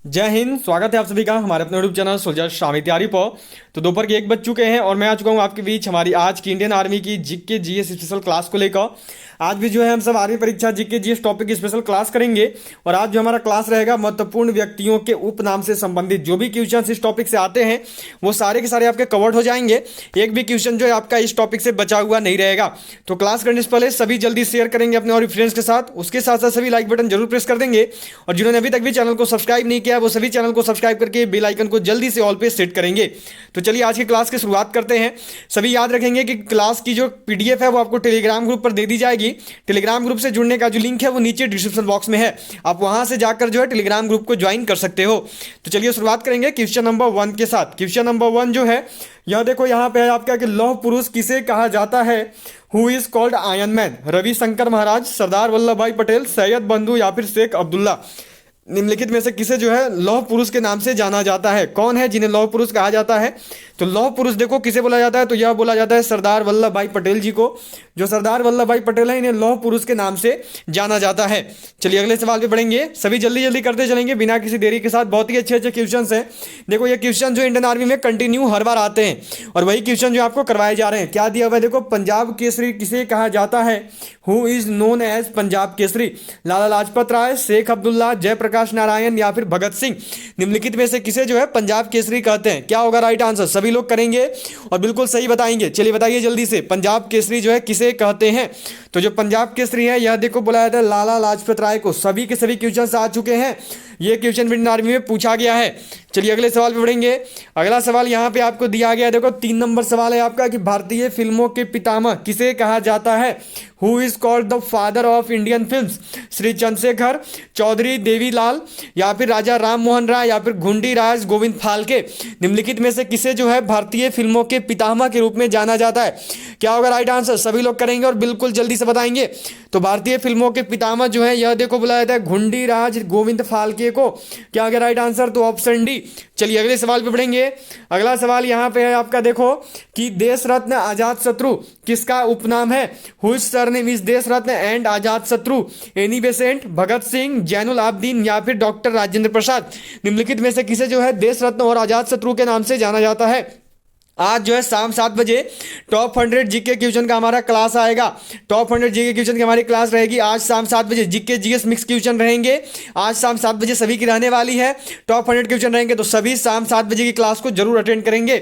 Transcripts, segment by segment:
जय हिंद। स्वागत है आप सभी का हमारे अपने यूट्यूब चैनल सोल्जर शामी तैयारी पर। तो दोपहर के 1 बज चुके हैं और मैं आ चुका हूँ आपके बीच हमारी आज की इंडियन आर्मी की जीके जीएस स्पेशल क्लास को लेकर। आज भी जो है हम सब आर्मी परीक्षा जीके जीएस टॉपिक की स्पेशल क्लास करेंगे। और आज जो हमारा क्लास रहेगा महत्वपूर्ण व्यक्तियों के उपनाम से संबंधित जो भी क्वेश्चन इस टॉपिक से आते हैं वो सारे के सारे आपके कवर्ड हो जाएंगे। एक भी क्वेश्चन जो है आपका इस टॉपिक से बचा हुआ नहीं रहेगा। तो क्लास करने से पहले सभी जल्दी शेयर करेंगे अपने और फ्रेंड्स के साथ। उसके साथ साथ सभी लाइक बटन जरूर प्रेस कर देंगे। और जिन्होंने अभी तक भी चैनल को सब्सक्राइब नहीं किया वो सभी चैनल को सब्सक्राइब करके बेल आइकन को जल्दी से ऑल पे सेट करेंगे। तो चलिए आज की क्लास की शुरुआत करते हैं। सभी याद रखेंगे कि क्लास की जो पीडीएफ है वो आपको टेलीग्राम ग्रुप पर दे दी जाएगी। टेलीग्राम ग्रुप से जुड़ने का जो लिंक है वो नीचे डिस्क्रिप्शन बॉक्स में है। आप वहां से जाकर जो है टेलीग्राम ग्रुप को ज्वाइन कर सकते हो। तो चलिए शुरुआत करेंगे क्वेश्चन नंबर 1 के साथ। क्वेश्चन नंबर 1 जो है यह देखो यहाँ पे है आपका कि लौह पुरुष किसे कहा जाता है। Who is called iron man. Ravishankar Maharaj, Sardar Vallabh Bhai Patel, Syed बंधु या फिर शेख अब्दुल्ला। निम्नलिखित में से किसे जो है लौह पुरुष के नाम से जाना जाता है। कौन है जिन्हें लौह पुरुष कहा जाता है। तो लौह पुरुष देखो किसे बोला जाता है, तो यह बोला जाता है सरदार वल्लभ भाई पटेल जी को। जो सरदार वल्लभ भाई पटेल है इन्हें लौह पुरुष के नाम से जाना जाता है। चलिए अगले सवाल पे बढ़ेंगे। सभी जल्दी जल्दी करते चलेंगे बिना किसी देरी के साथ। बहुत ही अच्छे अच्छे क्वेश्चन हैं। देखो ये क्वेश्चन जो इंडियन आर्मी में कंटिन्यू हर बार आते हैं और वही क्वेश्चन जो आपको करवाए जा रहे हैं। क्या दिया हुआ है देखो, पंजाब केसरी किसे कहा जाता है। Who is known as Punjab Kesari. Lala Lajpat Rai, Sheikh Abdullah, Jayaprakash Narayan या फिर भगत सिंह। निम्नलिखित में से किसे जो है पंजाब केसरी कहते हैं। क्या होगा राइट आंसर, सभी लोग करेंगे और बिल्कुल सही बताएंगे। चलिए बताइए जल्दी से, पंजाब केसरी जो है किसे कहते हैं। तो जो पंजाब केसरी है यह देखो बुलाया जाता है लाला लाजपत राय को। सभी के सभी क्वेश्चन आ चुके हैं। ये क्वेश्चन इंडियन आर्मी में पूछा गया है। चलिए अगले सवाल पे बढ़ेंगे। अगला सवाल यहाँ पे आपको दिया गया है। देखो 3 नंबर सवाल है आपका कि भारतीय फिल्मों के पितामह किसे कहा जाता है। Who is called the father of Indian films. Shri Chandrashekhar, Chaudhary Devilal या फिर राजा राम मोहन राय या फिर घुंडी राज गोविंद फाल्के। निम्नलिखित में से किसे जो है भारतीय फिल्मों के पितामह के रूप में जाना जाता है। क्या होगा राइट आंसर, सभी लोग करेंगे और बिल्कुल जल्दी से बताएंगे। तो भारतीय फिल्मों के पितामह जो है यह देखो बुलाया जाता है घुंडी राज गोविंद फाल्के को। क्या होगा राइट आंसर, तो ऑप्शन डी। चलिए अगले सवाल पे बढ़ेंगे। अगला सवाल यहाँ पे है आपका देखो कि देश रत्न अजात शत्रु किसका उपनाम है। हुई सरनेम इज देश रत्न एंड अजात शत्रु। एनी बेसेंट, भगत सिंह, जैनुल आबदीन या फिर डॉक्टर राजेंद्र प्रसाद। निम्नलिखित में से किसे जो है देश रत्न और अजात शत्रु के नाम से जाना जाता है। आज जो है शाम 7 बजे टॉप 100 जीके क्वेश्चन का हमारा क्लास आएगा। टॉप 100 जीके क्वेश्चन की हमारी क्लास रहेगी आज शाम 7 बजे। जीके जीएस मिक्स क्वेश्चन रहेंगे आज शाम 7 बजे सभी की रहने वाली है। टॉप 100 क्वेश्चन रहेंगे तो सभी शाम 7 बजे की क्लास को जरूर अटेंड करेंगे।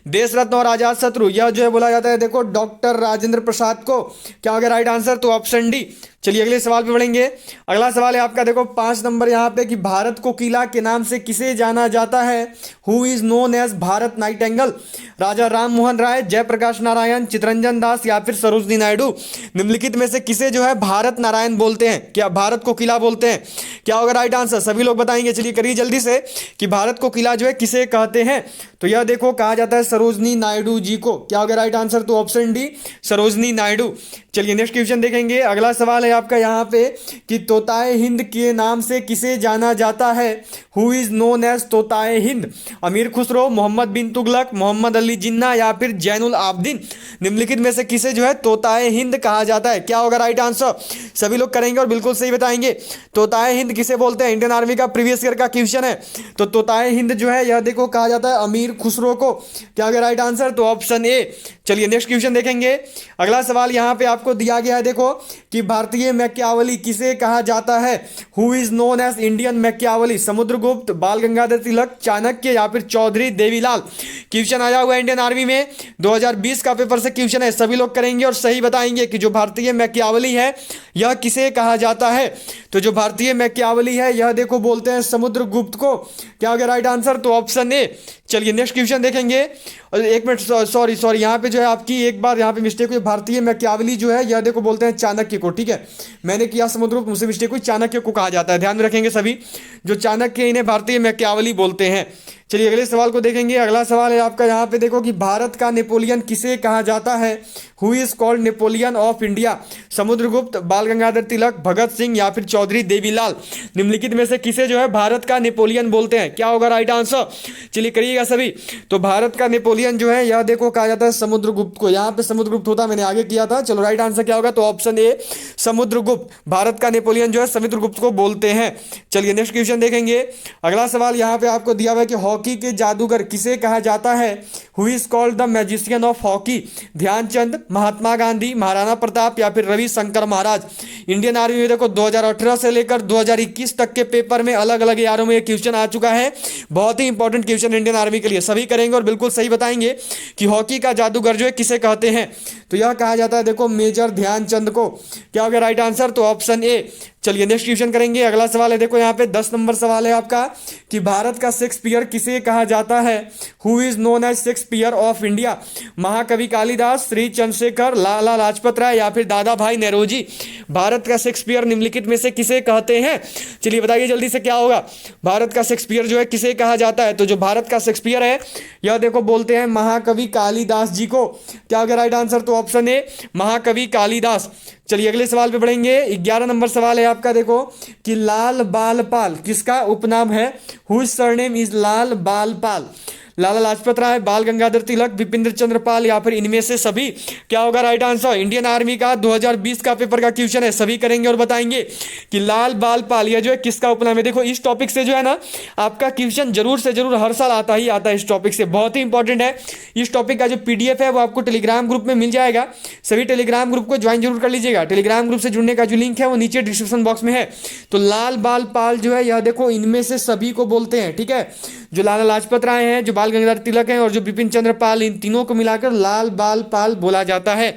देश रत्न और आजाद शत्रु यह जो है बोला जाता है देखो डॉक्टर राजेंद्र प्रसाद को। क्या होगा राइट आंसर, तो ऑप्शन डी। चलिए अगले सवाल पे बढ़ेंगे। अगला सवाल है आपका देखो 5 नंबर यहाँ पे कि भारत को किला के नाम से किसे जाना जाता है। Who is known as Bharat nightingale. Raja Ram Mohan Roy, Jayaprakash Narayan, Chittaranjan Das या फिर सरोजनी नायडू। निम्नलिखित में से किसे जो है भारत नारायण बोलते हैं, क्या भारत को किला बोलते हैं। क्या होगा राइट आंसर, सभी लोग बताएंगे। चलिए करिए जल्दी से कि भारत को किला जो है किसे कहते हैं। तो यह देखो कहा जाता है सरोजनी नायडू जी को। क्या होगा राइट आंसर, तो ऑप्शन डी सरोजनी नायडू। चलिए नेक्स्ट क्वेश्चन देखेंगे। अगला सवाल है आपका यहाँ पे कि तोताए हिंद के नाम से किसे जाना जाता है। Who is known as Tota e Hind. Amir Khusro, Mohammad बिन तुगलक, मोहम्मद अली जिन्ना या फिर जैनुल आबदीन। निम्नलिखित में से किसे जो है तोताए हिंद कहा जाता है। क्या होगा राइट आंसर, सभी लोग करेंगे और बिल्कुल सही बताएंगे। तोताए हिंद किसे बोलते हैं, इंडियन आर्मी का प्रीवियस ईयर का क्वेश्चन है। तो तोताए हिंद जो है यह देखो कहा जाता है अमीर खुसरो को। क्या होगा राइट आंसर, तो ऑप्शन ए। चलिए नेक्स्ट क्वेश्चन देखेंगे। अगला सवाल यहाँ पे आपको दिया गया है देखो कि भारतीय मैकियावली किसे कहा जाता है। Who is known as Indian Machiavelli. Samudragupta, Bal Gangadhar तिलक, चाणक्य या फिर चौधरी देवीलाल। क्वेश्चन आया हुआ है इंडियन आर्मी में 2020 का पेपर से क्वेश्चन है। सभी लोग करेंगे और सही बताएंगे कि जो भारतीय मैकियावली है यह किसे कहा जाता है। तो जो भारतीय मैकियावली है यह देखो बोलते हैं समुद्रगुप्त को। क्या होगा राइट आंसर, तो ऑप्शन ए। चलिए नेक्स्ट क्वेश्चन देखेंगे। और एक मिनट, सॉरी यहाँ पे जो है आपकी एक बार यहाँ पे मिस्टेक हुई। भारतीय मैकियावली जो है यह देखो बोलते हैं चाणक्य को। ठीक है, मैंने किया समुद्रगुप्त, मुझसे मिस्टेक हुई। चाणक्य को कहा जाता है, ध्यान में रखेंगे सभी। जो चाणक्य इन्हें भारतीय मैकियावली बोलते हैं। चलिए अगले सवाल को देखेंगे। अगला सवाल है आपका यहाँ पे देखो कि भारत का नेपोलियन किसे कहा जाता है? Who is called Napoleon of India? Samudragupta, Bal Gangadhar तिलक, भगत सिंह या फिर चौधरी देवीलाल? निम्नलिखित में से किसे जो है भारत का नेपोलियन बोलते हैं? क्या होगा राइट आंसर? चलिए करिएगा सभी। तो भारत का नेपोलियन जो है यह देखो कहा जाता है समुद्रगुप्त को। यहाँ पे समुद्रगुप्त होता, मैंने आगे किया था। चलो राइट आंसर क्या होगा? तो ऑप्शन ए समुद्रगुप्त, भारत का नेपोलियन जो है समुद्रगुप्त को बोलते हैं। चलिए नेक्स्ट क्वेश्चन देखेंगे। अगला सवाल यहाँ पे आपको दिया हुआ है कि हॉकी के जादूगर किसे कहा जाता है? Who is called the magician of hockey? Dhyanchand, Mahatma Gandhi, Maharana Pratap या फिर रविशंकर महाराज? इंडियन आर्मी में देखो 2018 से लेकर 2021 तक के पेपर में अलग अलग यारों में ये क्वेश्चन आ चुका है। बहुत ही इंपॉर्टेंट क्वेश्चन इंडियन आर्मी के लिए, सभी करेंगे और बिल्कुल सही बताएंगे कि हॉकी का जादूगर जो है किसे कहते हैं। तो यह कहा जाता है देखो मेजर ध्यानचंद को। क्या हो गया राइट आंसर? तो ऑप्शन ए। चलिए नेक्स्ट क्वेश्चन करेंगे। अगला सवाल है देखो यहाँ पे 10 नंबर सवाल है आपका कि भारत का शेक्सपियर किसे कहा जाता है? Who is known as Shakespeare of India? Mahakavi Kalidas, Shri Chandrashekhar, लाला लाजपत राय या फिर दादा भाई नौरोजी? भारत का शेक्सपियर निम्नलिखित में से किसे कहते हैं? चलिए बताइए जल्दी से क्या होगा? भारत का शेक्सपियर जो है किसे कहा जाता है? तो जो भारत का शेक्सपियर है यह देखो बोलते हैं महाकवि कालिदास जी को। क्या होगा राइट आंसर? तो ऑप्शन ए महाकवि कालिदास। चलिए अगले सवाल पे बढ़ेंगे। 11 नंबर सवाल है आपका देखो कि लाल बाल पाल किसका उपनाम है? हुज सरनेम इज लाल बाल पाल? लाला लाजपत राय, बाल गंगाधर तिलक, विपिन चंद्र पाल या फिर इनमें से सभी? क्या होगा राइट आंसर? इंडियन आर्मी का 2020 का पेपर का क्वेश्चन है, सभी करेंगे और बताएंगे कि लाल बाल पाल यह जो है किसका उपनाम है। देखो इस टॉपिक से जो है ना आपका क्वेश्चन जरूर से जरूर हर साल आता ही आता है। इस टॉपिक से बहुत ही इंपॉर्टेंट है। इस टॉपिक का जो पीडीएफ है वो आपको टेलीग्राम ग्रुप में मिल जाएगा। सभी टेलीग्राम ग्रुप को ज्वाइन जरूर कर लीजिएगा। टेलीग्राम ग्रुप से जुड़ने का जो लिंक है वो नीचे डिस्क्रिप्शन बॉक्स में है। तो लाल बाल पाल जो है यह देखो इनमें से सभी को बोलते हैं। ठीक है, जो लाला लाजपत राय हैं, जो बाल गंगाधर तिलक हैं और जो विपिन चंद्र पाल, इन तीनों को मिलाकर लाल बाल पाल बोला जाता है।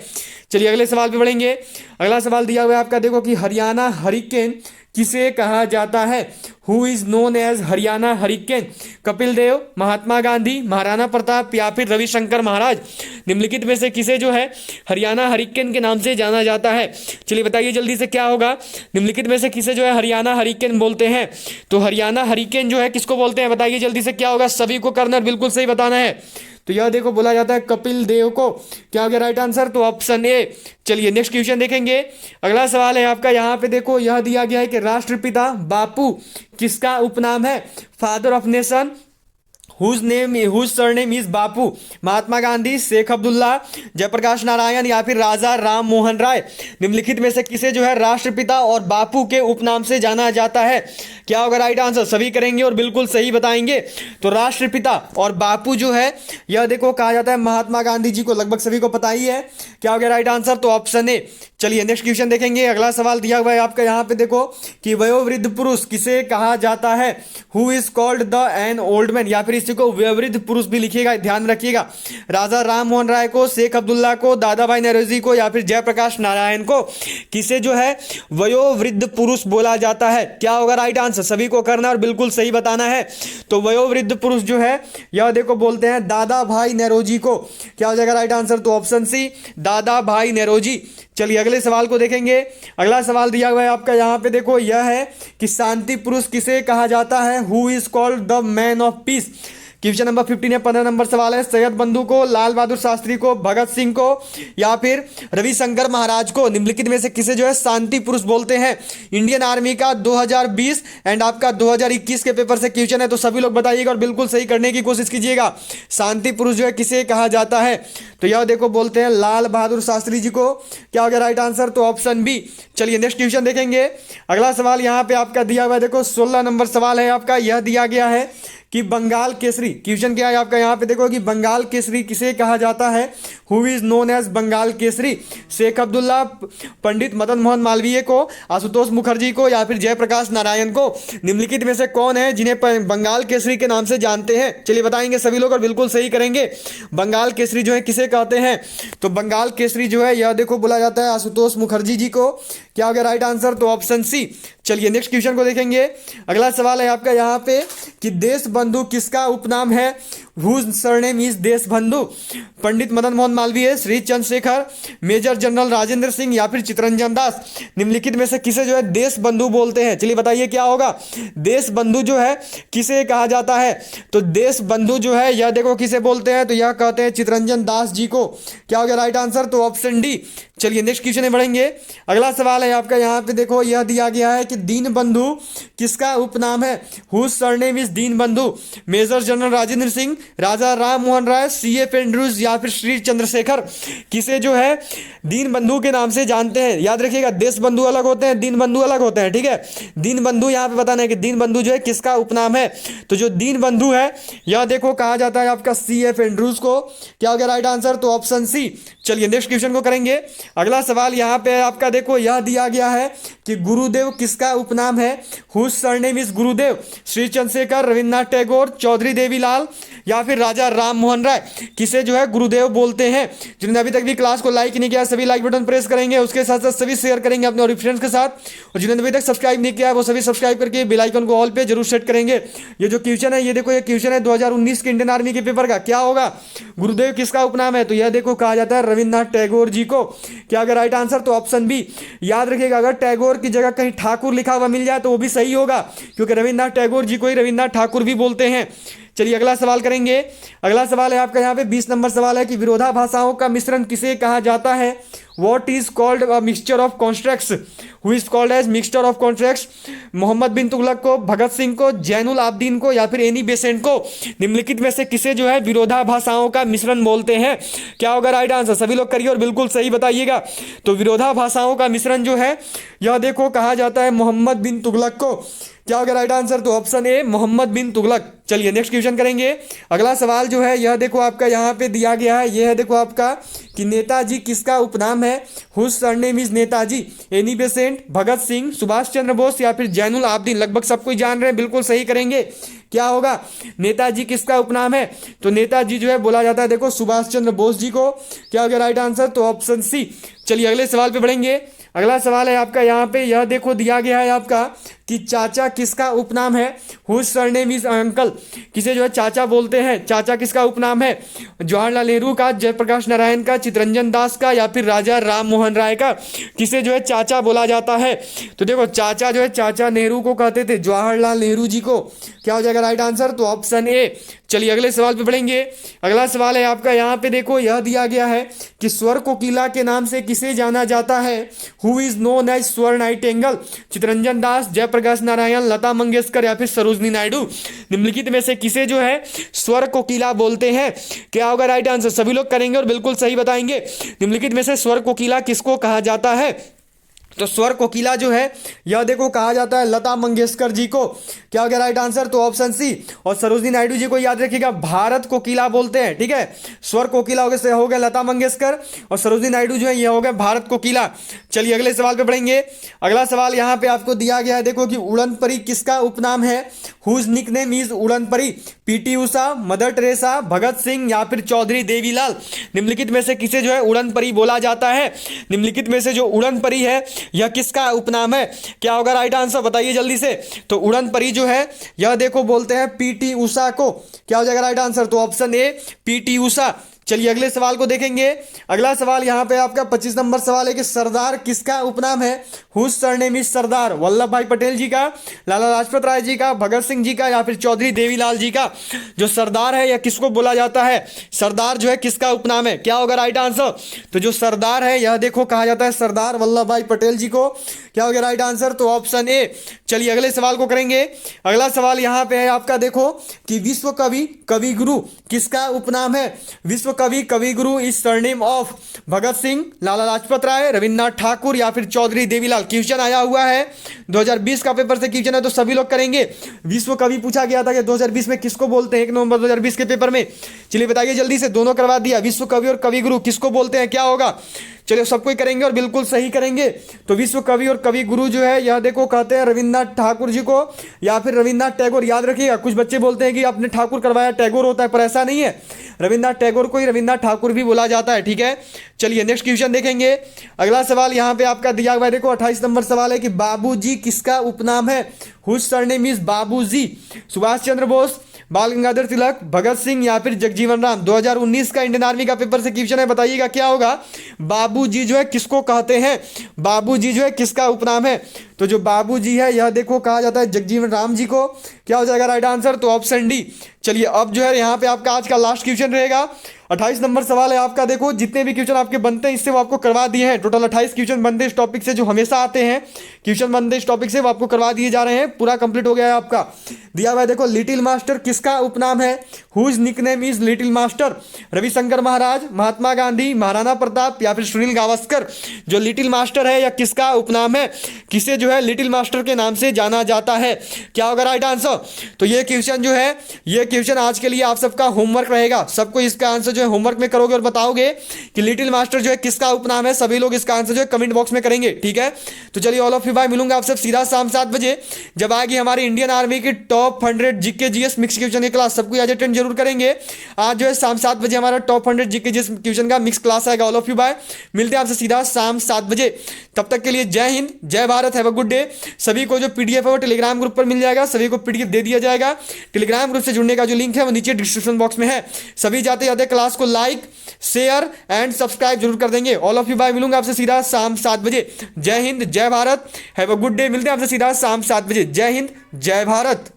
चलिए अगले सवाल पे बढ़ेंगे। अगला सवाल दिया हुआ है आपका देखो कि हरियाणा हरिकेन किसे कहा जाता है? Who is known as Haryana hurricane? Kapil Dev, Mahatma Gandhi, Maharana Pratap या फिर रविशंकर महाराज? निम्नलिखित में से किसे जो है हरियाणा हरिकेन के नाम से जाना जाता है? चलिए बताइए जल्दी से क्या होगा? निम्नलिखित में से किसे जो है हरियाणा हरिकेन बोलते हैं? तो हरियाणा हरिकेन जो है किसको बोलते हैं? बताइए जल्दी से क्या होगा? सभी को करना बिल्कुल सही बताना है। तो यह देखो बोला जाता है कपिल देव को। क्या हो गया राइट आंसर? तो ऑप्शन ए। चलिए नेक्स्ट क्वेश्चन देखेंगे। अगला सवाल है आपका यहाँ पे देखो यह दिया गया है कि राष्ट्रपिता बापू किसका उपनाम है? Father of nation? Whose surname is Bapu? Mahatma Gandhi, Sheikh Abdullah, Jayaprakash Narayan या फिर राजा राम मोहन राय? निम्नलिखित में से किसे जो है राष्ट्रपिता और बापू के उपनाम से जाना जाता है? क्या होगा राइट आंसर? सभी करेंगे और बिल्कुल सही बताएंगे। तो राष्ट्रपिता और बापू जो है यह देखो कहा जाता है महात्मा गांधी जी को। लगभग सभी को पता ही है। क्या हो गया राइट आंसर? तो ऑप्शन ए। चलिए नेक्स्ट क्वेश्चन देखेंगे। अगला सवाल दिया हुआ है आपका यहाँ पे देखो कि वयोवृद्ध पुरुष किसे कहा जाता है? Who is called the an old man? या फिर इसी को वयोवृद्ध पुरुष भी लिखिएगा, ध्यान रखिएगा। राजा राम मोहन राय को, शेख अब्दुल्ला को, दादा भाई नौरोजी को या फिर जयप्रकाश नारायण को? किसे जो है वयोवृद्ध पुरुष बोला जाता है? क्या होगा राइट आंसर? सभी को करना और बिल्कुल सही बताना है। तो वयोवृद्ध पुरुष जो है यह देखो बोलते हैं दादा भाई नौरोजी को। क्या हो जाएगा राइट आंसर? तो ऑप्शन सी दादा भाई नौरोजी। चलिए अगले सवाल को देखेंगे। अगला सवाल दिया हुआ है आपका यहाँ पे देखो यह है कि शांति पुरुष किसे कहा जाता है? Who is called the man of peace? Question number 15 है। 15 नंबर सवाल है सैयद बंधु को, लाल बहादुर शास्त्री को, भगत सिंह को या फिर रविशंकर महाराज को? निम्नलिखित में से किसे जो है शांति पुरुष बोलते हैं? इंडियन आर्मी का 2020 एंड आपका 2021 के पेपर से क्वेश्चन है, तो सभी लोग बताइएगा और बिल्कुल सही करने की कोशिश कीजिएगा। शांति पुरुष जो है किसे कहा जाता है? तो यह देखो बोलते हैं लाल बहादुर शास्त्री जी को। क्या हो गया राइट आंसर? तो ऑप्शन बी। चलिए नेक्स्ट क्वेश्चन देखेंगे। अगला सवाल यहाँ पे आपका दिया हुआ है देखो 16 नंबर सवाल है आपका। यह दिया गया है कि बंगाल केसरी, क्वेश्चन क्या है आपका यहाँ पे देखो कि बंगाल केसरी किसे कहा जाता है? Who is known as Bengal Kesari? Sheikh Abdullah, Pandit Madan Mohan Malaviya को, आशुतोष मुखर्जी को या फिर जयप्रकाश नारायण को? निम्नलिखित में से कौन है जिन्हें बंगाल केसरी के नाम से जानते हैं? चलिए बताएंगे सभी लोग और बिल्कुल सही करेंगे। बंगाल केसरी जो है किसे कहते हैं? तो बंगाल केसरी जो है यह देखो बोला जाता है आशुतोष मुखर्जी जी को। क्या हो गया राइट आंसर? तो ऑप्शन सी। चलिए नेक्स्ट क्वेश्चन को देखेंगे। अगला सवाल है आपका यहाँ पे कि देश बंधु किसका उपनाम है? Whose surname is Deshbandhu, Pandit Madan Mohan Malviya, Shri Chandrashekhar, major general Rajendra Singh या फिर चितरंजन दास। निम्नलिखित में से किसे जो है देश बंधु बोलते हैं? चलिए बताइए क्या होगा। देश बंधु जो है किसे कहा जाता है? तो देश बंधु जो है यह देखो किसे बोलते हैं, तो यह कहते हैं चितरंजन दास जी को। क्या हो गया राइट आंसर? तो ऑप्शन डी। चलिए नेक्स्ट क्वेश्चन में बढ़ेंगे। अगला सवाल है आपका, यहाँ पे देखो यह दिया गया है कि दीन बंधु किसका उपनाम है? हुज सरनेम इज दीन बंधु, मेजर जनरल राजेंद्र सिंह, राजा राम मोहन राय, CF एंड्रूज या फिर श्री चंद्रशेखर। किसे जो है दीन बंधु के नाम से जानते हैं? याद रखिएगा, देश बंधु अलग होते हैं, दीन बंधु अलग होते हैं, ठीक है। दीन बंधु यहाँ पे बताना है कि दीन बंधु जो है किसका उपनाम है। तो जो दीन बंधु है यह देखो कहा जाता है आपका CF एंड्रूज को। क्या हो गया राइट आंसर? तो ऑप्शन सी। चलिए नेक्स्ट क्वेश्चन को करेंगे। अगला सवाल यहाँ पे आपका देखो यह दिया गया है कि गुरुदेव किसका उपनाम है? हुज सरनेम इज गुरुदेव, श्री चंद्रशेखर, रविन्द्रनाथ टैगोर, चौधरी देवीलाल या फिर राजा राम मोहन राय। किसे जो है गुरुदेव बोलते हैं? जिन्होंने अभी तक भी क्लास को लाइक नहीं किया सभी लाइक बटन प्रेस करेंगे, उसके साथ साथ सभी शेयर करेंगे अपने और फ्रेंड्स के साथ, और जिन्होंने अभी तक सब्सक्राइब नहीं किया वो सभी सब्सक्राइब करके बेल आइकन को ऑल पे जरूर सेट करेंगे। ये जो क्वेश्चन है ये देखो, ये क्वेश्चन है 2019 के इंडियन आर्मी के पेपर का। क्या होगा? गुरुदेव किसका उपनाम है? तो यह देखो कहा जाता है रविन्द्रनाथ टैगोर जी को। क्या अगर राइट आंसर? तो ऑप्शन बी। याद रखिएगा, अगर टैगोर की जगह कहीं ठाकुर लिखा हुआ मिल जाए तो वो भी सही होगा, क्योंकि रविन्द्रनाथ टैगोर जी को ही रविन्द्रनाथ ठाकुर भी बोलते हैं। चलिए अगला सवाल करेंगे। अगला सवाल है आपका यहाँ पे 20 नंबर सवाल है कि विरोधाभाषाओं का मिश्रण किसे कहा जाता है? What is called a mixture of constructs? Who is called as mixture of constructs? Mohammad बिन तुगलक को, भगत सिंह को, जैनुल आबदीन को या फिर एनी बेसेंट को। निम्नलिखित में से किसे जो है विरोधाभाषाओं का मिश्रण बोलते हैं? क्या होगा राइट आंसर? सभी लोग करिए और बिल्कुल सही बताइएगा। तो विरोधाभाषाओं का मिश्रण जो है यह देखो कहा जाता है मोहम्मद बिन तुगलक को। क्या होगा राइट आंसर? तो ऑप्शन ए मोहम्मद बिन तुगलक। चलिए नेक्स्ट क्वेश्चन करेंगे। अगला सवाल जो है यह देखो आपका यहाँ पे दिया गया है, यह है देखो आपका कि नेताजी किसका उपनाम है? Whose surname is Netaji, Annie Besant, Bhagat Singh, Subhash Chandra Bose या फिर जैनुल आबदीन। लगभग सब कोई जान रहे हैं, बिल्कुल सही करेंगे। क्या होगा? नेताजी किसका उपनाम है? तो नेताजी जो है बोला जाता है देखो सुभाष चंद्र बोस जी को। क्या हो गया राइट आंसर? तो ऑप्शन सी। चलिए अगले सवाल पे बढ़ेंगे। अगला सवाल है आपका यहाँ पे, यह देखो दिया गया है आपका कि चाचा किसका उपनाम है? Whose surname is uncle. किसे जो है चाचा बोलते हैं? चाचा किसका उपनाम है? जवाहरलाल नेहरू का, जयप्रकाश नारायण का, चितरंजन दास का या फिर राजा राम मोहन राय का। किसे जो है चाचा बोला जाता है? तो देखो चाचा जो है चाचा नेहरू को कहते थे, जवाहरलाल नेहरू जी को। क्या हो जाएगा राइट आंसर? तो ऑप्शन ए। चलिए अगले सवाल पे बढ़ेंगे। अगला सवाल है आपका यहाँ पे देखो यह दिया गया है कि स्वर कोकिला के नाम से किसे जाना जाता है? हु इज नोन एज स्वर नाइटिंगेल? चितरंजन दास, जयप्रकाश नारायण, लता मंगेशकर या फिर सरोजनी नायडू। निम्नलिखित में से किसे जो है स्वर कोकिला बोलते हैं? क्या होगा राइट आंसर? सभी लोग करेंगे और बिल्कुल सही बताएंगे। निम्नलिखित में से स्वर कोकिला किसको कहा जाता है? तो स्वर कोकिला जो है यह देखो कहा जाता है लता मंगेशकर जी को। क्या हो गया राइट आंसर? तो ऑप्शन सी। और सरोजनी नायडू जी को याद रखिएगा भारत कोकिला बोलते हैं, ठीक है। स्वर कोकिला हो गया लता मंगेशकर और सरोजनी नायडू जो है यह हो गया भारत कोकिला। चलिए अगले सवाल पे बढ़ेंगे। अगला सवाल यहाँ पे आपको दिया गया है देखो कि उड़न परी किसका उपनाम है? हुज निकनेम इज उड़न परी? PT Usha, mother Teresa, Bhagat Singh या फिर चौधरी देवीलाल। निम्नलिखित में से किसे जो है उड़न परी बोला जाता है? निम्नलिखित में से जो उड़न परी है यह किसका उपनाम है? क्या होगा राइट आंसर? बताइए जल्दी से। तो उड़न परी जो है यह देखो बोलते हैं पीटी उषा को। क्या हो जाएगा राइट आंसर? तो ऑप्शन ए पीटी उषा। चलिए अगले सवाल को देखेंगे। अगला सवाल यहाँ पे आपका 25 नंबर सवाल है कि सरदार किसका उपनाम है? हुज सरनेम इज सरदार? वल्लभ भाई पटेल जी का, लाला लाजपत राय जी का, भगत सिंह जी का या फिर चौधरी देवीलाल जी का। जो सरदार है यह किसको बोला जाता है? सरदार जो है किसका उपनाम है? क्या होगा राइट आंसर? तो जो सरदार है यह देखो कहा जाता है सरदार वल्लभ भाई पटेल जी को। क्या हो गया राइट आंसर? तो ऑप्शन ए। चलिए अगले सवाल को करेंगे। अगला सवाल यहाँ पे है आपका देखो कि विश्व कवि कवि गुरु किसका उपनाम है? विश्व कवि कवि गुरु is surname of Bhagat Singh, लाला लाजपत राय, रविन्द्रनाथ ठाकुर या फिर चौधरी देवीलाल। क्वेश्चन आया हुआ है 2020 का पेपर से क्वेश्चन है, तो सभी लोग करेंगे। विश्व कवि पूछा गया था कि 2020 में किसको बोलते हैं 1 नवंबर 2020 के पेपर में। चलिए बताइए जल्दी से, दोनों करवा दिया। विश्व कवि और कवि गुरु किसको बोलते हैं? क्या होगा? चलिए सब कोई करेंगे और बिल्कुल सही करेंगे। तो विश्व कवि और कवि गुरु जो है यह देखो कहते हैं रविन्द्रनाथ ठाकुर जी को या फिर रविन्द्रनाथ टैगोर। याद रखिएगा, कुछ बच्चे बोलते हैं कि आपने ठाकुर करवाया टैगोर होता है, पर ऐसा नहीं है। रविन्द्रनाथ टैगोर को ही रविन्द्रनाथ ठाकुर भी बोला जाता है, ठीक है। चलिए नेक्स्ट क्वेश्चन देखेंगे। अगला सवाल यहाँ पे आपका दिया हुआ है देखो 28 नंबर सवाल है कि बाबूजी किसका उपनाम है? हुज सरनेम इज बाबूजी? सुभाष चंद्र बोस, बाल गंगाधर तिलक, भगत सिंह या फिर जगजीवन राम? 2019 का इंडियन आर्मी का पेपर से क्वेश्चन है, बताइएगा क्या होगा। बाबूजी जो है किसको कहते हैं? बाबूजी जो है किसका उपनाम है? तो जो बाबूजी है यह देखो कहा जाता है जगजीवन राम जी को। क्या हो जाएगा राइट आंसर? तो ऑप्शन डी। चलिए अब जो है यहाँ पे आपका आज का लास्ट क्वेश्चन रहेगा। 28 नंबर सवाल है आपका। देखो जितने भी क्वेश्चन आपके बनते हैं इससे वो आपको करवा दिए हैं। टोटल 28 क्वेश्चन बनते हैं इस टॉपिक से, जो हमेशा आते हैं क्वेश्चन बनते हैं इस टॉपिक से, वो आपको करवा दिए जा रहे हैं। पूरा कंप्लीट हो गया है आपका। दिया हुआ है देखो, लिटिल मास्टर किसका उपनाम है? Whose nickname is little master? Ravishankar Maharaj, Mahatma Gandhi, Maharana Pratap या फिर सुनील गावस्कर? जो लिटिल मास्टर है या किसका उपनाम है? किसे जो है लिटिल मास्टर के नाम से जाना जाता है? क्या होगा राइट आंसर? तो ये क्वेश्चन जो है, ये क्वेश्चन आज के लिए आप सबका होमवर्क रहेगा। सबको इसका आंसर जो है होमवर्क में करोगे और बताओगे कि लिटिल मास्टर जो है किसका उपनाम है। सभी लोग इसका आंसर जो है कमेंट बॉक्स में करेंगे, ठीक है। तो चलिए ऑल ऑफ यू बाय, मिलूंगा आप सब सीधा शाम 7 बजे जब आएगी हमारी इंडियन आर्मी की top 100 GK GS mix question की क्लास। सबको आज अटेंड जरूर करेंगे। आज जो है शाम 7 बजे हमारा टॉप 100 जीके जीएस क्वेश्चन का मिक्स क्लास आएगा। ऑल ऑफ यू बाय, मिलते हैं आपसे सीधा शाम 7 बजे। तब तक के लिए जय हिंद, जय Bharat, have a good day. सभी को जो पीडीएफ है वो टेलीग्राम ग्रुप पर मिल जाएगा, सभी को पीडीएफ दे दिया जाएगा। टेलीग्राम ग्रुप से जुड़ने का जो लिंक है वो नीचे डिस्क्रिप्शन बॉक्स में है। सभी जाते जाते क्लास को लाइक, शेयर एंड सब्सक्राइब जरूर कर देंगे। ऑल ऑफ यू बाय, मिलूंगा आपसे सीधा शाम 7 बजे। जय हिंद, जय Bharat, have a good day. मिलते हैं आपसे सीधा शाम 7 बजे। जय हिंद, जय भारत।